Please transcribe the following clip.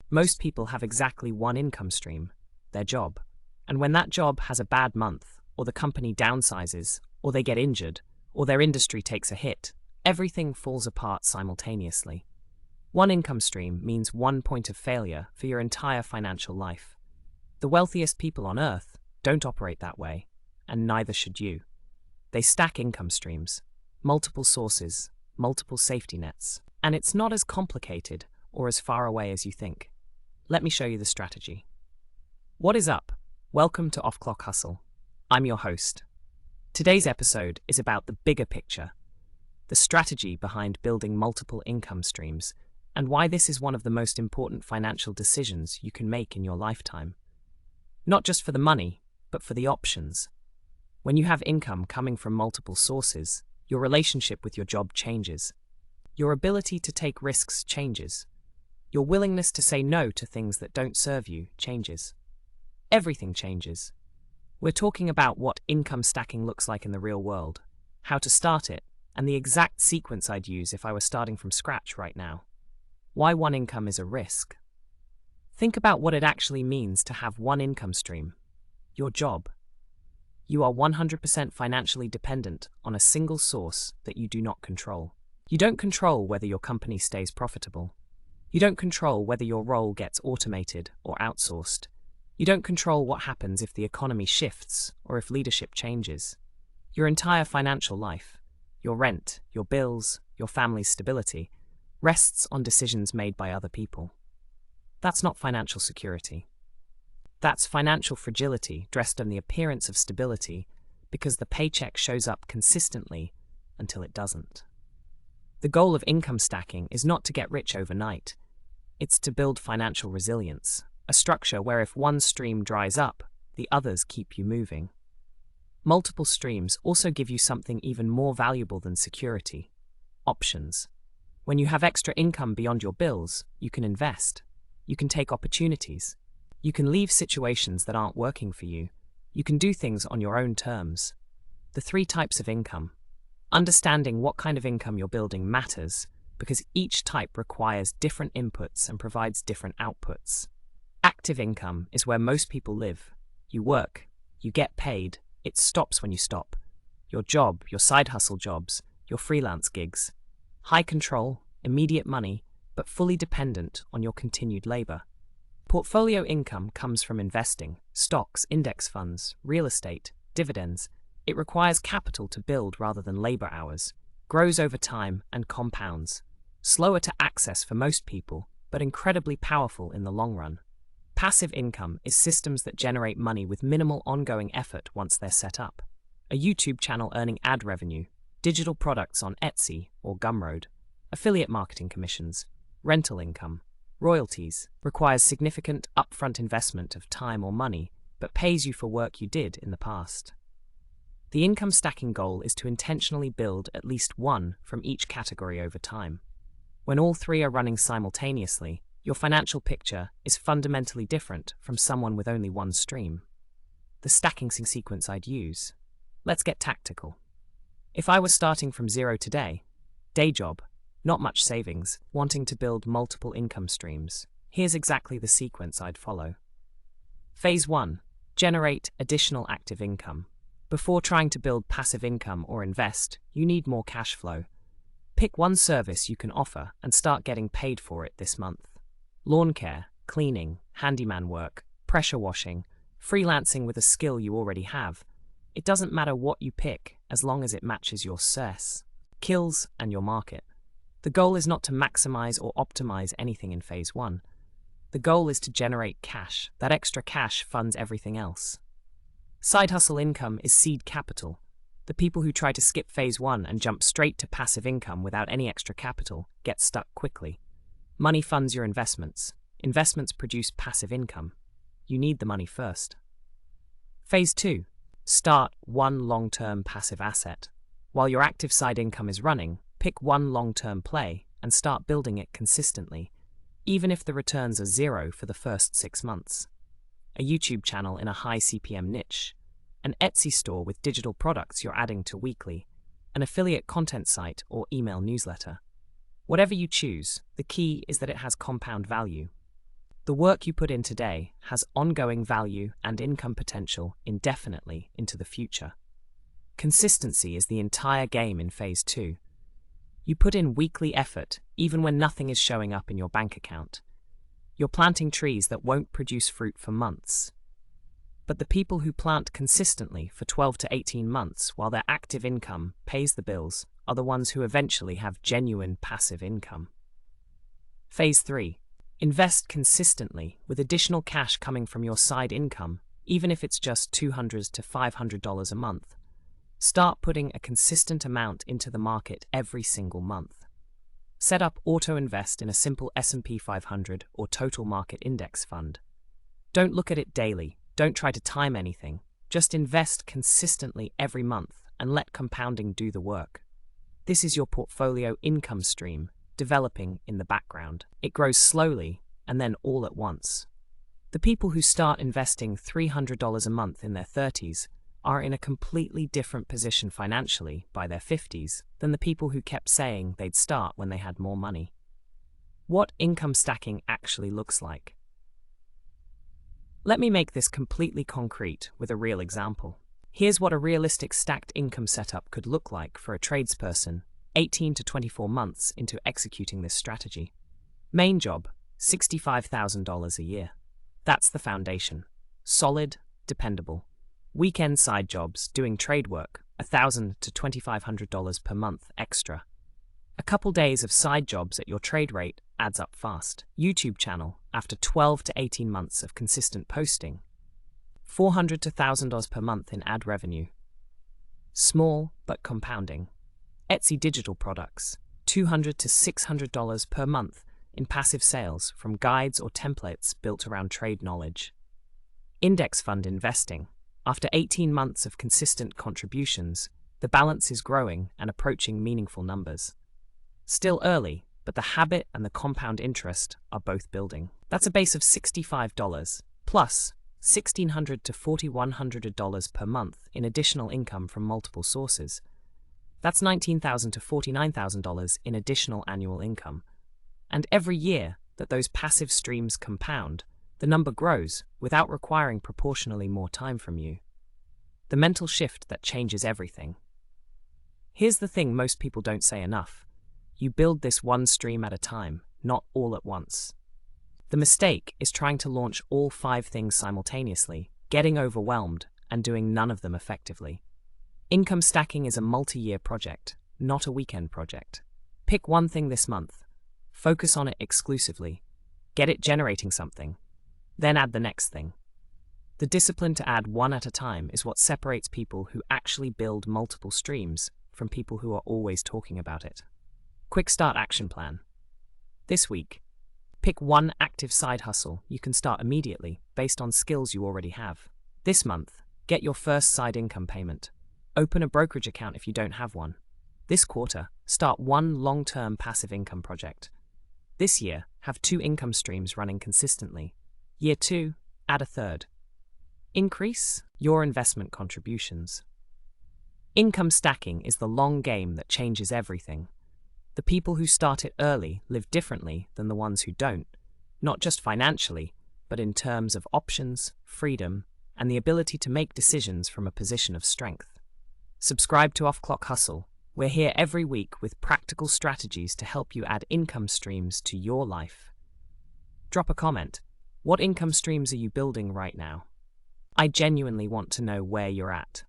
Most people have exactly one income stream, their job. And when that job has a bad month, or the company downsizes, or they get injured, or their industry takes a hit, everything falls apart simultaneously. One income stream means one point of failure for your entire financial life. The wealthiest people on earth don't operate that way, and neither should you. They stack income streams, multiple sources, multiple safety nets, and it's not as complicated or as far away as you think. Let me show you the strategy. What is up? Welcome to Off Clock Hustle. I'm your host. Today's episode is about the bigger picture, the strategy behind building multiple income streams, and why this is one of the most important financial decisions you can make in your lifetime. Not just for the money, but for the options. When you have income coming from multiple sources, your relationship with your job changes. Your ability to take risks changes. Your willingness to say no to things that don't serve you changes. Everything changes. We're talking about what income stacking looks like in the real world, how to start it, and the exact sequence I'd use if I were starting from scratch right now. Why one income is a risk. Think about what it actually means to have one income stream, your job. You are 100% financially dependent on a single source that you do not control. You don't control whether your company stays profitable. You don't control whether your role gets automated or outsourced. You don't control what happens if the economy shifts or if leadership changes. Your entire financial life, your rent, your bills, your family's stability, rests on decisions made by other people. That's not financial security. That's financial fragility dressed in the appearance of stability because the paycheck shows up consistently until it doesn't. The goal of income stacking is not to get rich overnight. It's to build financial resilience, a structure where if one stream dries up, the others keep you moving. Multiple streams also give you something even more valuable than security: options. When you have extra income beyond your bills, you can invest. You can take opportunities. You can leave situations that aren't working for you. You can do things on your own terms. The three types of income. Understanding what kind of income you're building matters because each type requires different inputs and provides different outputs. Active income is where most people live. You work, you get paid, it stops when you stop. Your job, your side hustle jobs, your freelance gigs. High control, immediate money, but fully dependent on your continued labor. Portfolio income comes from investing, stocks, index funds, real estate, dividends. It requires capital to build rather than labor hours, grows over time and compounds. Slower to access for most people, but incredibly powerful in the long run. Passive income is systems that generate money with minimal ongoing effort once they're set up. A YouTube channel earning ad revenue, digital products on Etsy or Gumroad, affiliate marketing commissions, rental income, royalties, requires significant upfront investment of time or money, but pays you for work you did in the past. The income stacking goal is to intentionally build at least one from each category over time. When all three are running simultaneously, your financial picture is fundamentally different from someone with only one stream. The stacking sequence I'd use. Let's get tactical. If I was starting from zero today, day job, not much savings, wanting to build multiple income streams, here's exactly the sequence I'd follow. Phase 1. Generate additional active income. Before trying to build passive income or invest, you need more cash flow. Pick one service you can offer and start getting paid for it this month. Lawn care, cleaning, handyman work, pressure washing, freelancing with a skill you already have. It doesn't matter what you pick as long as it matches your SERS, skills, and your market. The goal is not to maximize or optimize anything in phase 1. The goal is to generate cash. That extra cash funds everything else. Side hustle income is seed capital. The people who try to skip phase 1 and jump straight to passive income without any extra capital get stuck quickly. Money funds your investments. Investments produce passive income. You need the money first. Phase 2. Start one long-term passive asset. While your active side income is running, pick one long-term play and start building it consistently, even if the returns are zero for the first 6 months. A YouTube channel in a high CPM niche, an Etsy store with digital products you're adding to weekly, an affiliate content site or email newsletter. Whatever you choose, the key is that it has compound value. The work you put in today has ongoing value and income potential indefinitely into the future. Consistency is the entire game in Phase 2. You put in weekly effort even when nothing is showing up in your bank account. You're planting trees that won't produce fruit for months. But the people who plant consistently for 12 to 18 months while their active income pays the bills are the ones who eventually have genuine passive income. Phase 3. Invest consistently with additional cash coming from your side income, even if it's just $200 to $500 a month. Start putting a consistent amount into the market every single month. Set up Auto Invest in a simple S&P 500 or Total Market Index fund. Don't look at it daily. Don't try to time anything. Just invest consistently every month and let compounding do the work. This is your portfolio income stream developing in the background. It grows slowly and then all at once. The people who start investing $300 a month in their 30s are in a completely different position financially by their 50s than the people who kept saying they'd start when they had more money. What income stacking actually looks like. Let me make this completely concrete with a real example. Here's what a realistic stacked income setup could look like for a tradesperson 18 to 24 months into executing this strategy. Main job, $65,000 a year. That's the foundation. Solid, dependable. Weekend side jobs, doing trade work, $1,000 to $2,500 per month extra. A couple days of side jobs at your trade rate adds up fast. YouTube channel, after 12 to 18 months of consistent posting. $400 to $1,000 per month in ad revenue. Small, but compounding. Etsy digital products, $200 to $600 per month in passive sales from guides or templates built around trade knowledge. Index fund investing. After 18 months of consistent contributions, the balance is growing and approaching meaningful numbers. Still early, but the habit and the compound interest are both building. That's a base of $65, plus $1,600 to $4,100 per month in additional income from multiple sources. That's $19,000 to $49,000 in additional annual income. And every year that those passive streams compound, the number grows without requiring proportionally more time from you. The mental shift that changes everything. Here's the thing most people don't say enough. You build this one stream at a time, not all at once. The mistake is trying to launch all 5 things simultaneously, getting overwhelmed, and doing none of them effectively. Income stacking is a multi-year project, not a weekend project. Pick one thing this month. Focus on it exclusively. Get it generating something. Then add the next thing. The discipline to add one at a time is what separates people who actually build multiple streams from people who are always talking about it. Quick start action plan. This week, pick one active side hustle you can start immediately based on skills you already have. This month, get your first side income payment. Open a brokerage account if you don't have one. This quarter, start one long-term passive income project. This year, have 2 income streams running consistently. Year 2, add a third. Increase your investment contributions. Income stacking is the long game that changes everything. The people who start it early live differently than the ones who don't, not just financially, but in terms of options, freedom, and the ability to make decisions from a position of strength. Subscribe to Off Clock Hustle. We're here every week with practical strategies to help you add income streams to your life. Drop a comment. What income streams are you building right now? I genuinely want to know where you're at.